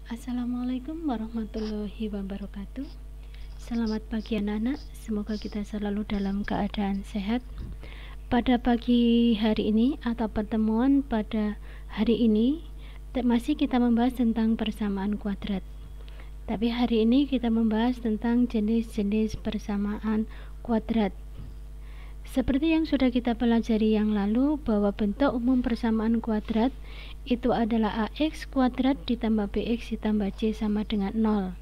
Assalamualaikum warahmatullahi wabarakatuh. Selamat pagi anak-anak, semoga kita selalu dalam keadaan sehat. Pada pagi hari ini atau pertemuan pada hari ini masih kita membahas tentang persamaan kuadrat. Tapi hari ini kita membahas tentang jenis-jenis persamaan kuadrat. Seperti yang sudah kita pelajari yang lalu, bahwa bentuk umum persamaan kuadrat itu adalah AX kuadrat ditambah BX ditambah C sama dengan 0,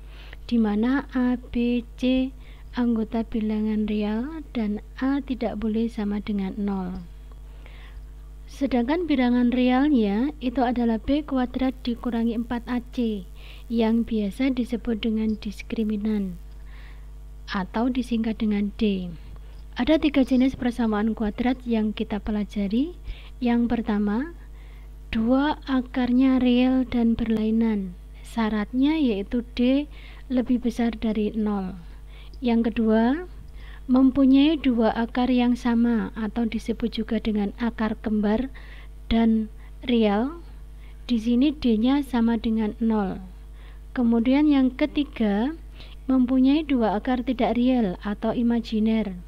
di mana A, B, C anggota bilangan real dan A tidak boleh sama dengan 0. Sedangkan bilangan realnya itu adalah B kuadrat dikurangi 4AC yang biasa disebut dengan diskriminan atau disingkat dengan D. Ada 3 jenis persamaan kuadrat yang kita pelajari. Yang pertama, 2 akarnya real dan berlainan. Syaratnya yaitu D lebih besar dari 0. Yang kedua, mempunyai 2 akar yang sama atau disebut juga dengan akar kembar dan real. Di sini D-nya sama dengan 0. Kemudian yang ketiga, mempunyai 2 akar tidak real atau imajiner.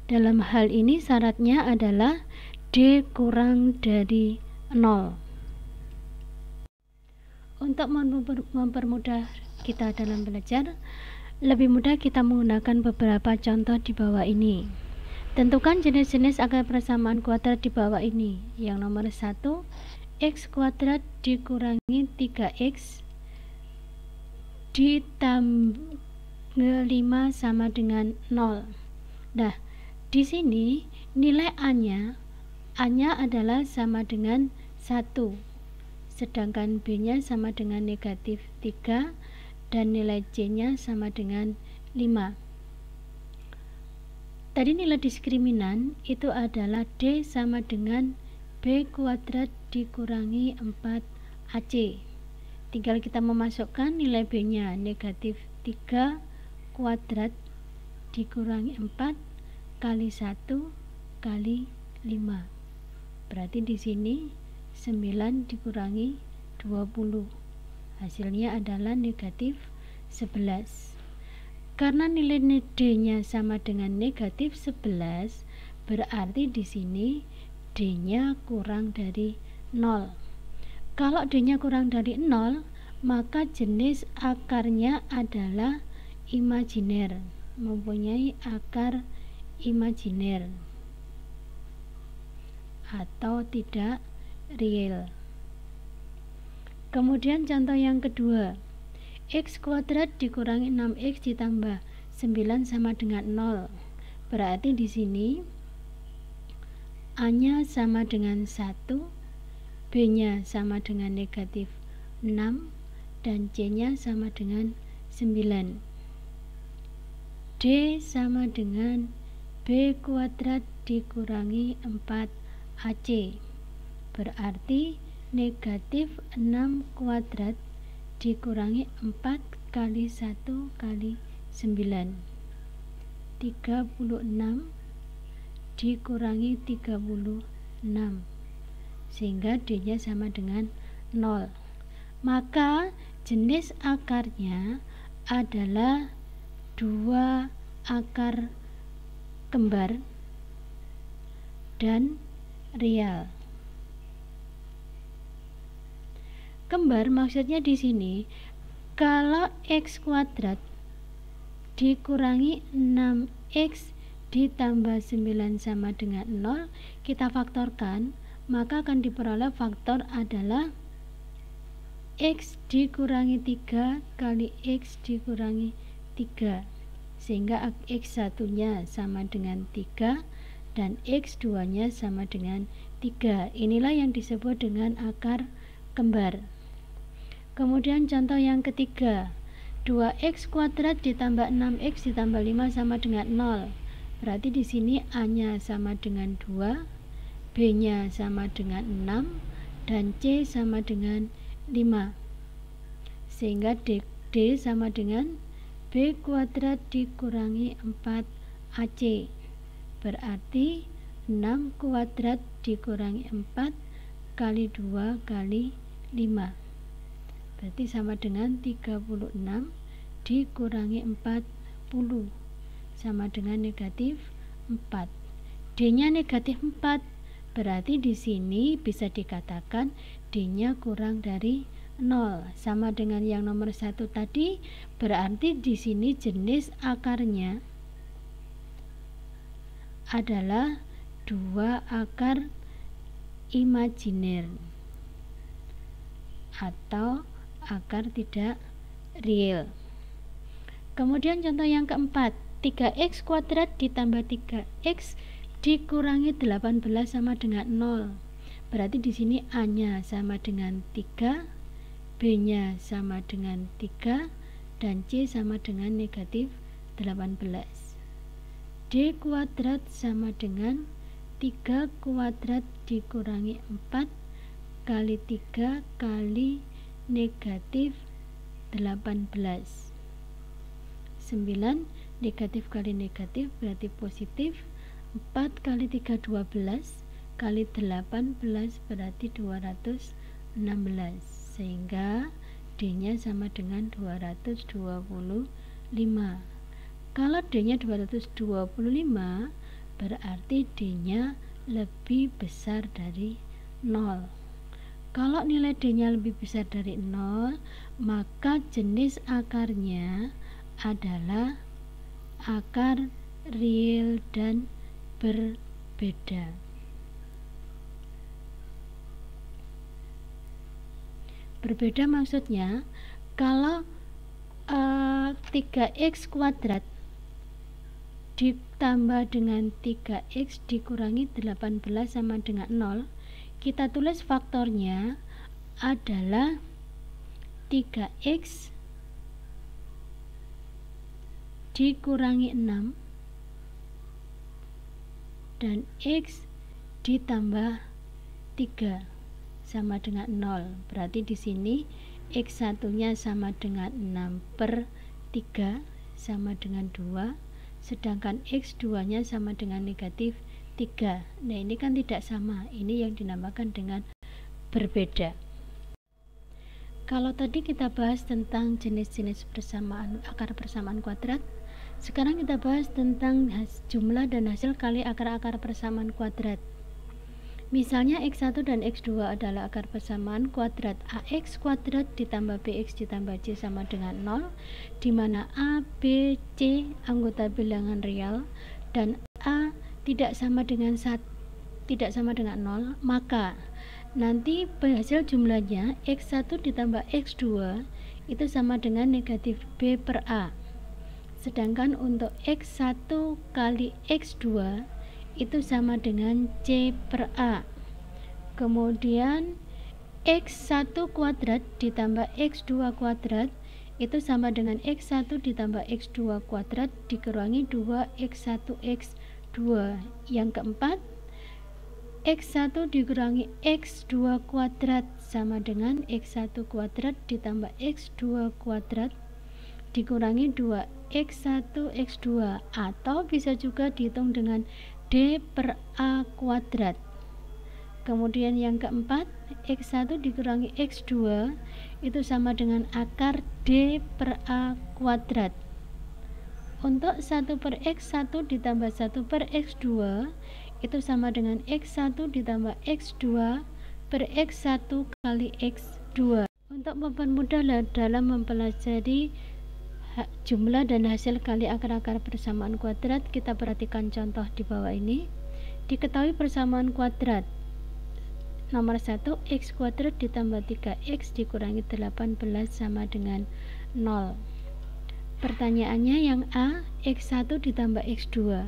Dalam hal ini syaratnya adalah D kurang dari 0. Untuk mempermudah kita dalam belajar, lebih mudah kita menggunakan beberapa contoh di bawah ini. Tentukan jenis-jenis akar persamaan kuadrat di bawah ini. Yang nomor 1, X kuadrat dikurangi 3X ditambah 5 sama dengan 0. Nah, di sini nilai A-nya adalah sama dengan 1, sedangkan B-nya sama dengan negatif 3 dan nilai C-nya sama dengan 5. Tadi nilai diskriminan itu adalah D sama dengan B kuadrat dikurangi 4AC. Tinggal kita memasukkan nilai B-nya negatif 3 kuadrat dikurangi 4 kali 1 kali 5. Berarti di sini 9 dikurangi 20. Hasilnya adalah negatif 11. Karena nilai D-nya sama dengan negatif 11, berarti di sini D-nya kurang dari 0. Kalau D-nya kurang dari 0, maka jenis akarnya adalah imajiner, mempunyai akar imajiner atau tidak real. Kemudian contoh yang kedua, X kuadrat dikurangi 6X ditambah 9 sama dengan 0. Berarti di sini A-nya sama dengan 1, B-nya sama dengan negatif 6 dan C-nya sama dengan 9. D sama dengan B kuadrat dikurangi 4AC. Berarti negatif 6 kuadrat dikurangi 4 kali 1 kali 9. 36 dikurangi 36. Sehingga D-nya sama dengan 0. Maka jenis akarnya adalah 2 akar kembar dan real. Kembar maksudnya di sini kalau X kuadrat dikurangi 6X ditambah 9 sama dengan 0, kita faktorkan, maka akan diperoleh faktor adalah X dikurangi 3 kali X dikurangi 3, sehingga X1 nya sama dengan 3 dan X2 nya sama dengan 3. Inilah yang disebut dengan akar kembar. Kemudian contoh yang ketiga, 2X kuadrat ditambah 6X ditambah 5 sama dengan 0. Berarti di sini A-nya sama dengan 2, B-nya sama dengan 6 dan C sama dengan 5. Sehingga D sama dengan B kuadrat dikurangi 4AC. Berarti 6 kuadrat dikurangi 4 kali 2 kali 5. berarti sama dengan 36 dikurangi 40 sama dengan negatif 4. D-nya negatif 4, berarti di sini bisa dikatakan D-nya kurang dari 0, sama dengan yang nomor 1 tadi. Berarti di sini jenis akarnya adalah 2 akar imajiner atau akar tidak real. Kemudian contoh yang keempat, 3x kuadrat ditambah 3x dikurangi 18 sama dengan 0. Berarti di sini A-nya sama dengan 3, B-nya sama dengan 3, dan C sama dengan negatif 18. D kuadrat sama dengan 3 kuadrat dikurangi 4 kali 3 kali negatif 18. 9 negatif kali negatif berarti positif. 4 kali 3 12 kali 18 berarti 216, sehingga D nya sama dengan 225. Kalau D nya 225 berarti D nya lebih besar dari 0. Kalau nilai D nya lebih besar dari 0, maka jenis akarnya adalah akar real dan berbeda. Berbeda maksudnya kalau 3x kuadrat ditambah dengan 3x dikurangi 18 sama dengan 0, kita tulis faktornya adalah 3x dikurangi 6 dan x ditambah 3 sama dengan 0. Berarti di sini x satunya sama dengan 6/3 sama dengan 2, sedangkan x2 nya sama dengan negatif 3. Nah, ini kan tidak sama, ini yang dinamakan dengan berbeda. Kalau tadi kita bahas tentang jenis-jenis persamaan akar persamaan kuadrat, sekarang kita bahas tentang jumlah dan hasil kali akar-akar persamaan kuadrat. Misalnya x1 dan x2 adalah akar persamaan kuadrat ax kuadrat ditambah bx ditambah c sama dengan 0, di mana a, b, c anggota bilangan real dan a tidak sama dengan 0, maka nanti hasil jumlahnya x1 ditambah x2 itu sama dengan negatif b per a. Sedangkan untuk x1 kali x2 itu sama dengan c per a. Kemudian x1 kuadrat ditambah x2 kuadrat itu sama dengan x1 ditambah x2 kuadrat dikurangi 2x1 x2. Yang keempat, x1 dikurangi x2 kuadrat sama dengan x1 kuadrat ditambah x2 kuadrat dikurangi 2x1 x2, atau bisa juga dihitung dengan d per a kuadrat. Kemudian yang keempat, x1 dikurangi x2 itu sama dengan akar d per a kuadrat. Untuk 1 per x1 ditambah 1 per x2 itu sama dengan x1 ditambah x2 per x1 kali x2. Untuk mempermudah dalam mempelajari jumlah dan hasil kali akar-akar persamaan kuadrat, kita perhatikan contoh di bawah ini. Diketahui persamaan kuadrat nomor 1, x kuadrat ditambah 3x dikurangi 18 sama dengan 0. Pertanyaannya yang A, x1 ditambah x2.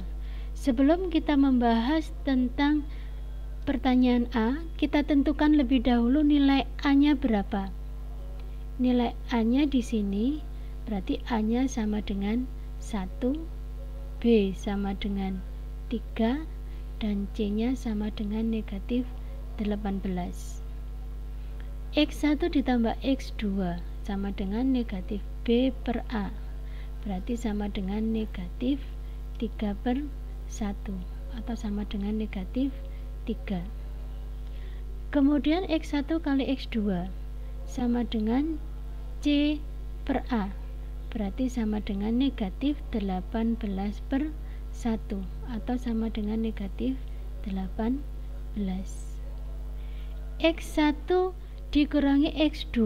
Sebelum kita membahas tentang pertanyaan A, kita tentukan lebih dahulu nilai A-nya berapa. Nilai A-nya di sini berarti A-nya sama dengan 1, B sama dengan 3, dan C-nya sama dengan negatif 18. X1 ditambah X2 sama dengan negatif B per A, berarti sama dengan negatif 3/1 atau sama dengan negatif 3. Kemudian X1 kali X2 sama dengan C per A, berarti sama dengan negatif 18 per 1 atau sama dengan negatif 18. X1 dikurangi X2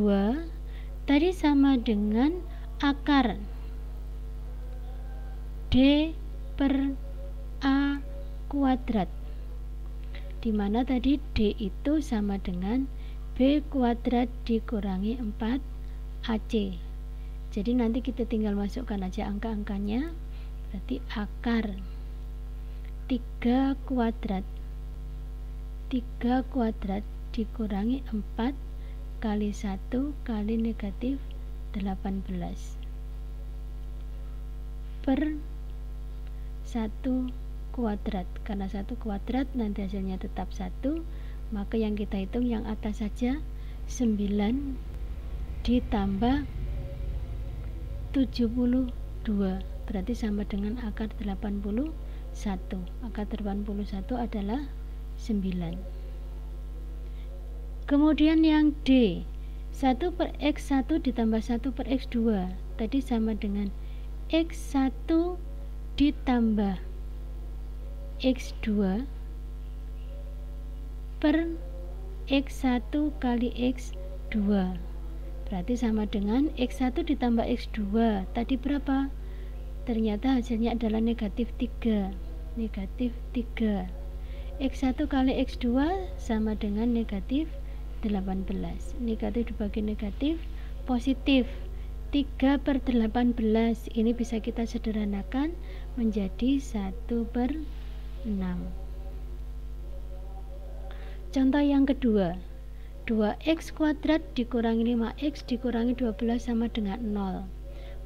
tadi sama dengan akar D per A kuadrat, dimana tadi D itu sama dengan B kuadrat dikurangi 4 AC. Jadi nanti kita tinggal masukkan aja angka-angkanya, berarti akar 3 kuadrat dikurangi 4 kali 1 kali negatif 18 per 1 kuadrat. Karena 1 kuadrat nanti hasilnya tetap 1, maka yang kita hitung yang atas saja, 9 ditambah 72, berarti sama dengan akar 81. Akar 81 adalah 9. Kemudian yang D, 1 per X1 ditambah 1 per X2 tadi sama dengan X1 ditambah X2 per X1 kali X2, berarti sama dengan X1 ditambah X2 tadi berapa? Ternyata hasilnya adalah negatif 3. X1 kali X2 sama dengan negatif 18. Negatif dibagi negatif, positif 3 per 18. Ini bisa kita sederhanakan menjadi 1 per 6. Contoh yang kedua, 2x kuadrat dikurangi 5x dikurangi 12 sama dengan 0.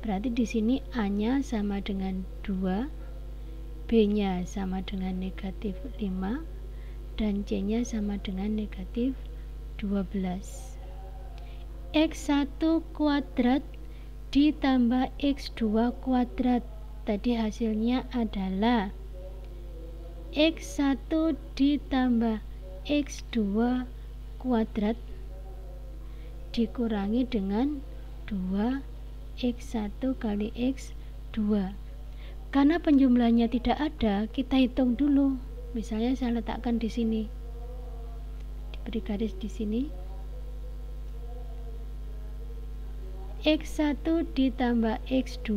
Berarti di sini A-nya sama dengan 2, B-nya sama dengan negatif 5, dan C-nya sama dengan negatif 12. X1 kuadrat ditambah X2 kuadrat, tadi hasilnya adalah X1 ditambah X2 kuadrat dikurangi dengan 2x1 kali x2. Karena penjumlahannya tidak ada, kita hitung dulu. Misalnya saya letakkan di sini, diberi garis di sini, x1 ditambah x2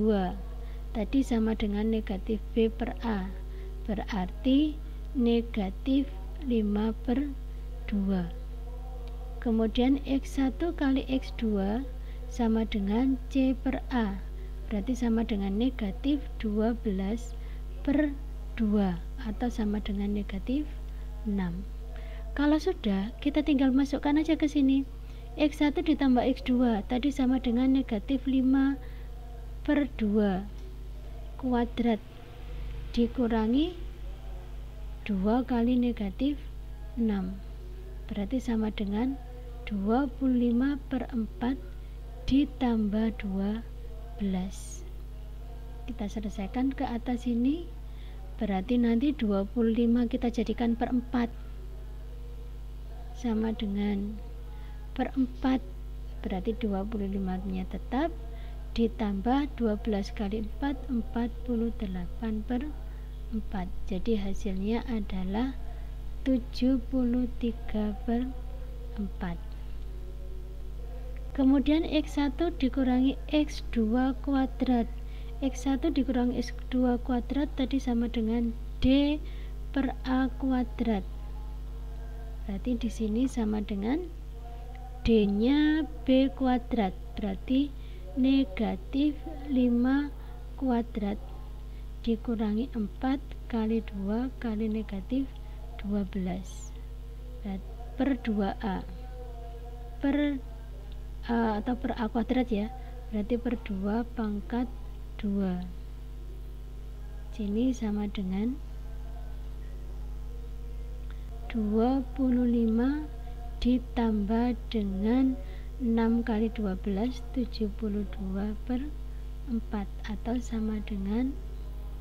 tadi sama dengan negatif B per A, berarti negatif 5 per 2. Kemudian x1 kali x2 sama dengan C per A, berarti sama dengan negatif 12 per 2 atau sama dengan negatif 6. Kalau sudah, kita tinggal masukkan aja ke sini. X1 ditambah X2 tadi sama dengan negatif 5 per 2 kuadrat dikurangi 2 kali negatif 6, berarti sama dengan 25 per 4 ditambah 12. Kita selesaikan ke atas ini, berarti nanti 25 kita jadikan per 4 sama dengan per 4, berarti 25 nya tetap ditambah 12 kali 4 48 per 4, jadi hasilnya adalah 73 per 4. Kemudian X1 dikurangi X2 kuadrat, X1 dikurangi X2 kuadrat tadi sama dengan D per A kuadrat, berarti di sini sama dengan D nya B kuadrat, berarti negatif 5 kuadrat dikurangi 4 kali 2 kali negatif 12 per 2A per A atau per A kuadrat ya, berarti per 2 pangkat 2. Sini sama dengan 25 ditambah dengan 6 kali 12 72 per 4 atau sama dengan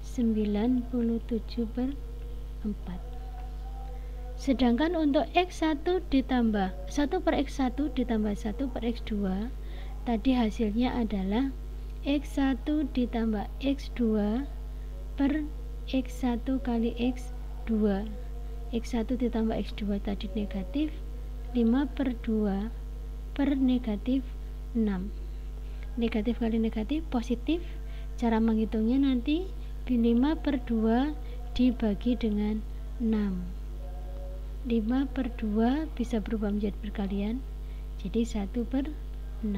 97 per 4. Sedangkan untuk X1 ditambah 1 per X1 ditambah 1 per X2 Tadi hasilnya adalah X1 ditambah X2 per X1 kali X2. X1 ditambah X2 tadi negatif, 5 per 2 per negatif 6. Negatif kali negatif positif. Cara menghitungnya nanti 5 per 2 dibagi dengan 6. 5 per 2 bisa berubah menjadi perkalian, jadi 1 per 6.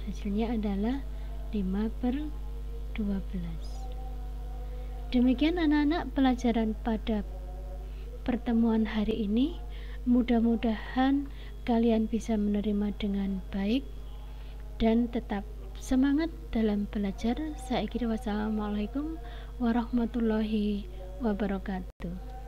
Hasilnya adalah 5 per 12. Demikian anak-anak pelajaran pada pertemuan hari ini. Mudah-mudahan kalian bisa menerima dengan baik dan tetap semangat dalam belajar. Saya kira wassalamualaikum warahmatullahi wabarakatuh.